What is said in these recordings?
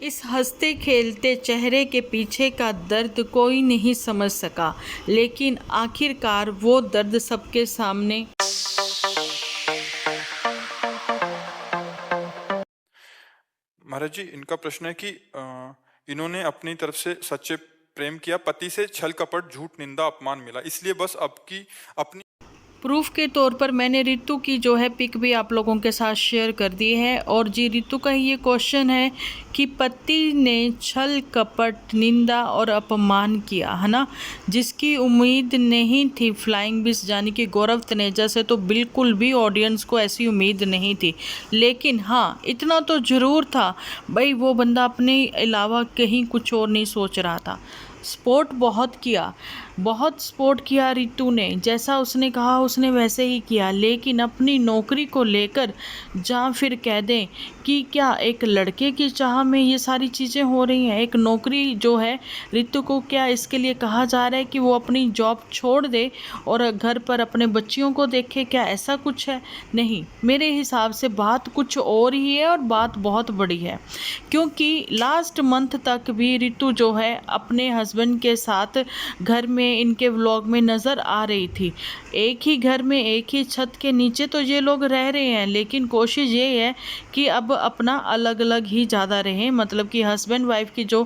इस हंसते खेलते चेहरे के पीछे का दर्द कोई नहीं समझ सका, लेकिन आखिरकार वो दर्द सबके सामने। महाराज जी, इनका प्रश्न है कि इन्होंने अपनी तरफ से सच्चे प्रेम किया, पति से छल कपट झूठ निंदा अपमान मिला, इसलिए बस अब की अपनी प्रूफ के तौर पर मैंने रितु की जो है पिक भी आप लोगों के साथ शेयर कर दी है। और जी रितु का ये क्वेश्चन है कि पति ने छल कपट निंदा और अपमान किया, है ना, जिसकी उम्मीद नहीं थी फ्लाइंग बिस यानी कि गौरव तनेजा से, तो बिल्कुल भी ऑडियंस को ऐसी उम्मीद नहीं थी। लेकिन हाँ, इतना तो ज़रूर था भाई, वो बंदा अपने अलावा कहीं कुछ और नहीं सोच रहा था। सपोर्ट बहुत किया, बहुत सपोर्ट किया रितु ने, जैसा उसने कहा उसने वैसे ही किया। लेकिन अपनी नौकरी को लेकर, जहाँ फिर कह दें कि क्या एक लड़के की चाह में ये सारी चीज़ें हो रही हैं, एक नौकरी जो है रितु को क्या इसके लिए कहा जा रहा है कि वो अपनी जॉब छोड़ दे और घर पर अपने बच्चियों को देखे, क्या ऐसा कुछ है? नहीं, मेरे हिसाब से बात कुछ और ही है और बात बहुत बड़ी है। क्योंकि लास्ट मंथ तक भी रितु जो है अपने हस्बैंड के साथ घर में इनके व्लॉग में नज़र आ रही थी। एक ही घर में एक ही छत के नीचे तो ये लोग रह रहे हैं, लेकिन कोशिश ये है कि अब अपना अलग अलग ही ज़्यादा रहें। मतलब कि हस्बैंड वाइफ की जो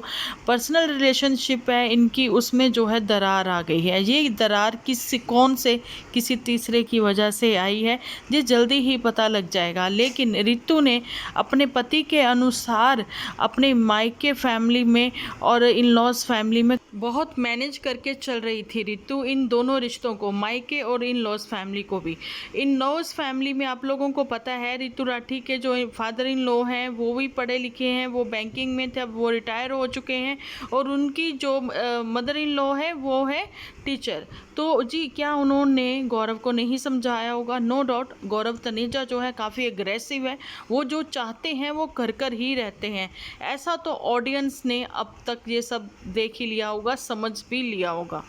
पर्सनल रिलेशनशिप है इनकी, उसमें जो है दरार आ गई है। ये दरार कौन से किसी तीसरे की वजह से आई है ये जल्दी ही पता लग जाएगा। लेकिन रितु ने अपने पति के अनुसार अपने मायके फैमिली में और इन लॉज फैमिली में बहुत मैनेज करके चल रही थी रितु, इन दोनों रिश्तों को, मायके और इन लॉज फैमिली को भी। इन लॉज फैमिली में आप लोगों को पता है रितु राठी के जो फादर इन लॉ हैं वो भी पढ़े लिखे हैं, वो बैंकिंग में थे, अब वो रिटायर हो चुके हैं। और उनकी जो मदर इन लॉ है वो है टीचर। तो जी क्या उन्होंने गौरव को नहीं समझाया होगा? नो डाउट गौरव तनेजा जो है काफ़ी एग्रेसिव है, वो जो चाहते हैं वो कर कर ही रहते हैं। ऐसा तो ऑडियंस ने अब तक ये सब देख ही लिया होगा, समझ भी लिया होगा,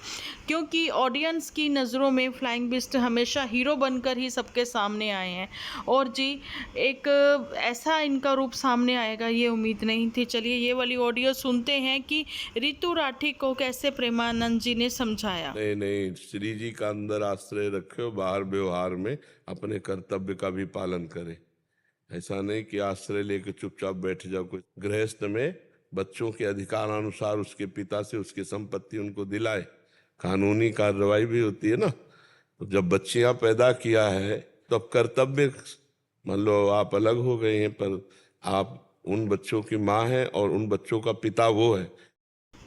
क्योंकि ऑडियंस की नज़रों में फ्लाइंग बिस्ट हमेशा हीरो बनकर ही सबके सामने आए हैं। और जी एक ऐसा इनका रूप सामने आएगा ये उम्मीद नहीं थी। चलिए ये वाली ऑडियो सुनते हैं कि रितु राठी को कैसे प्रेमानंद जी ने समझाया। नहीं नहीं, श्री जी का अंदर आश्रय रखे, बाहर व्यवहार में अपने कर्तव्य का भी पालन करे। ऐसा नहीं कि आश्रय लेके चुपचाप बैठ जाओ। कुछ गृहस्थ में बच्चों के अधिकारानुसार उसके पिता से उसकी संपत्ति उनको दिलाए, कानूनी कार्रवाई भी होती है ना। तो जब बच्चियां पैदा किया है तो अब कर्तव्य, मान लो आप अलग हो गए हैं पर आप उन बच्चों की माँ हैं और उन बच्चों का पिता वो है।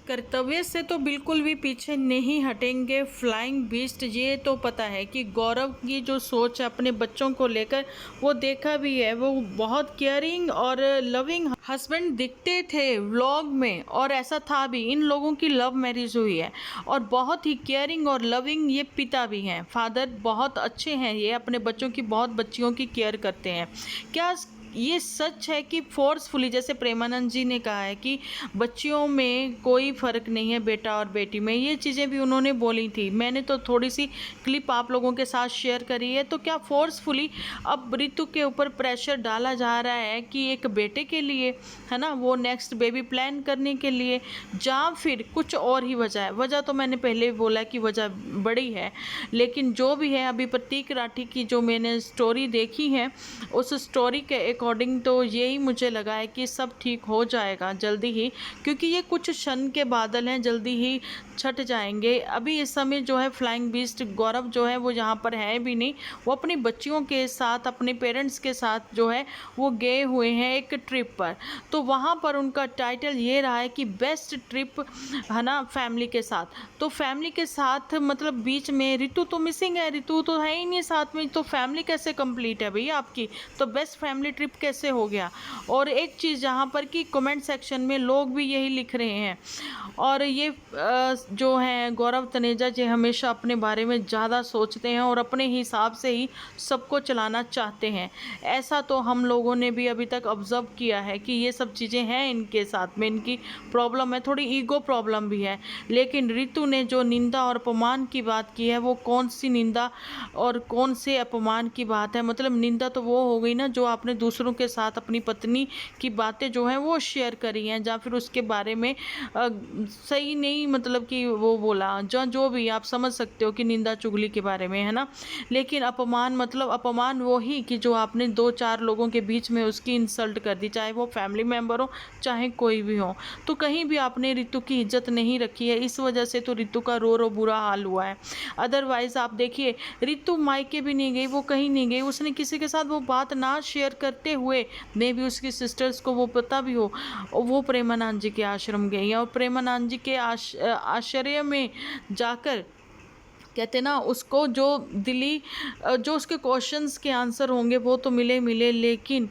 कर्तव्य से तो बिल्कुल भी पीछे नहीं हटेंगे फ्लाइंग बीस्ट। ये तो पता है कि गौरव की जो सोच है अपने बच्चों को लेकर, वो देखा भी है, वो बहुत केयरिंग और लविंग हस्बैंड दिखते थे व्लॉग में, और ऐसा था भी। इन लोगों की लव मैरिज हुई है और बहुत ही केयरिंग और लविंग ये पिता भी हैं, फादर बहुत अच्छे हैं, ये अपने बच्चों की बहुत बच्चियों की केयर करते हैं। क्या ये सच है कि फोर्सफुली, जैसे प्रेमानंद जी ने कहा है कि बच्चियों में कोई फ़र्क नहीं है बेटा और बेटी में, ये चीज़ें भी उन्होंने बोली थी। मैंने तो थोड़ी सी क्लिप आप लोगों के साथ शेयर करी है। तो क्या फोर्सफुली अब रितु के ऊपर प्रेशर डाला जा रहा है कि एक बेटे के लिए, है ना, वो नेक्स्ट बेबी प्लान करने के लिए, या फिर कुछ और ही वजह है? वजह तो मैंने पहले भी बोला कि वजह बड़ी है, लेकिन जो भी है, अभी प्रतीक राठी की जो मैंने स्टोरी देखी है उस स्टोरी के अकॉर्डिंग तो यही मुझे लगा है कि सब ठीक हो जाएगा जल्दी ही, क्योंकि ये कुछ क्षण के बादल हैं, जल्दी ही छट जाएंगे। अभी इस समय जो है फ्लाइंग बीस्ट गौरव जो है वो यहाँ पर है भी नहीं, वो अपनी बच्चियों के साथ अपने पेरेंट्स के साथ जो है वो गए हुए हैं एक ट्रिप पर। तो वहाँ पर उनका टाइटल ये रहा है कि बेस्ट ट्रिप, है ना, फैमिली के साथ। तो फैमिली के साथ मतलब बीच में रितु तो मिसिंग है, रितु तो है ही नहीं साथ में, तो फैमिली कैसे कंप्लीट है भैया आपकी? तो बेस्ट फैमिली ट्रिप कैसे हो गया? और एक चीज़ जहाँ पर कि कमेंट सेक्शन में लोग भी यही लिख रहे हैं, और ये जो हैं गौरव तनेजा जी हमेशा अपने बारे में ज़्यादा सोचते हैं और अपने हिसाब से ही सबको चलाना चाहते हैं। ऐसा तो हम लोगों ने भी अभी तक ऑब्जर्व किया है कि ये सब चीज़ें हैं इनके साथ में, इनकी प्रॉब्लम है, थोड़ी ईगो प्रॉब्लम भी है। लेकिन रितु ने जो निंदा और अपमान की बात की है, वो कौन सी निंदा और कौन से अपमान की बात है? मतलब निंदा तो वो हो गई ना जो आपने दूसरे दूसरों के साथ अपनी पत्नी की बातें जो हैं वो शेयर करी हैं, या फिर उसके बारे में सही नहीं मतलब कि वो बोला, जो भी आप समझ सकते हो कि निंदा चुगली के बारे में, है ना। लेकिन अपमान मतलब अपमान वो ही कि जो आपने 2-4 लोगों के बीच में उसकी इंसल्ट कर दी, चाहे वो फैमिली मेम्बर हो चाहे कोई भी हो। तो कहीं भी आपने रितु की इज्जत नहीं रखी है, इस वजह से तो रितु का रो रो बुरा हाल हुआ है। अदरवाइज आप देखिए, रितु मायके भी नहीं गई, वो कहीं नहीं गई, उसने किसी के साथ वो बात ना शेयर करते हुए, मे भी उसकी सिस्टर्स को वो पता भी हो, वो प्रेमानंद जी के आश्रम गई और प्रेमानंद जी के आश्रय में जाकर कहते ना उसको जो दिली जो उसके क्वेश्चंस के आंसर होंगे वो तो मिले, लेकिन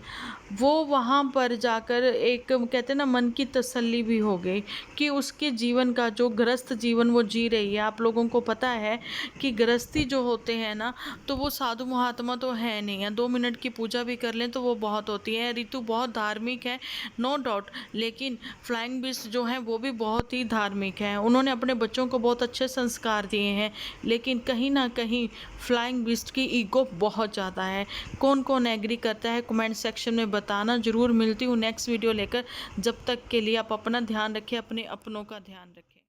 वो वहाँ पर जाकर एक कहते ना मन की तसल्ली भी हो गई कि उसके जीवन का जो गृहस्थ जीवन वो जी रही है। आप लोगों को पता है कि गृहस्थी जो होते हैं ना, तो वो साधु महात्मा तो है नहीं है, 2 मिनट की पूजा भी कर लें तो वो बहुत होती है। रितु बहुत धार्मिक है, नो डाउट, लेकिन फ्लाइंग बिस्ट जो है वो भी बहुत ही धार्मिक है। उन्होंने अपने बच्चों को बहुत अच्छे संस्कार दिए हैं, लेकिन कहीं ना कहीं फ्लाइंग बिस्ट की ईगो बहुत ज़्यादा है। कौन कौन एग्री करता है कमेंट सेक्शन में बताना ज़रूर। मिलती हूँ नेक्स्ट वीडियो लेकर, जब तक के लिए आप अपना ध्यान रखें, अपने अपनों का ध्यान रखें।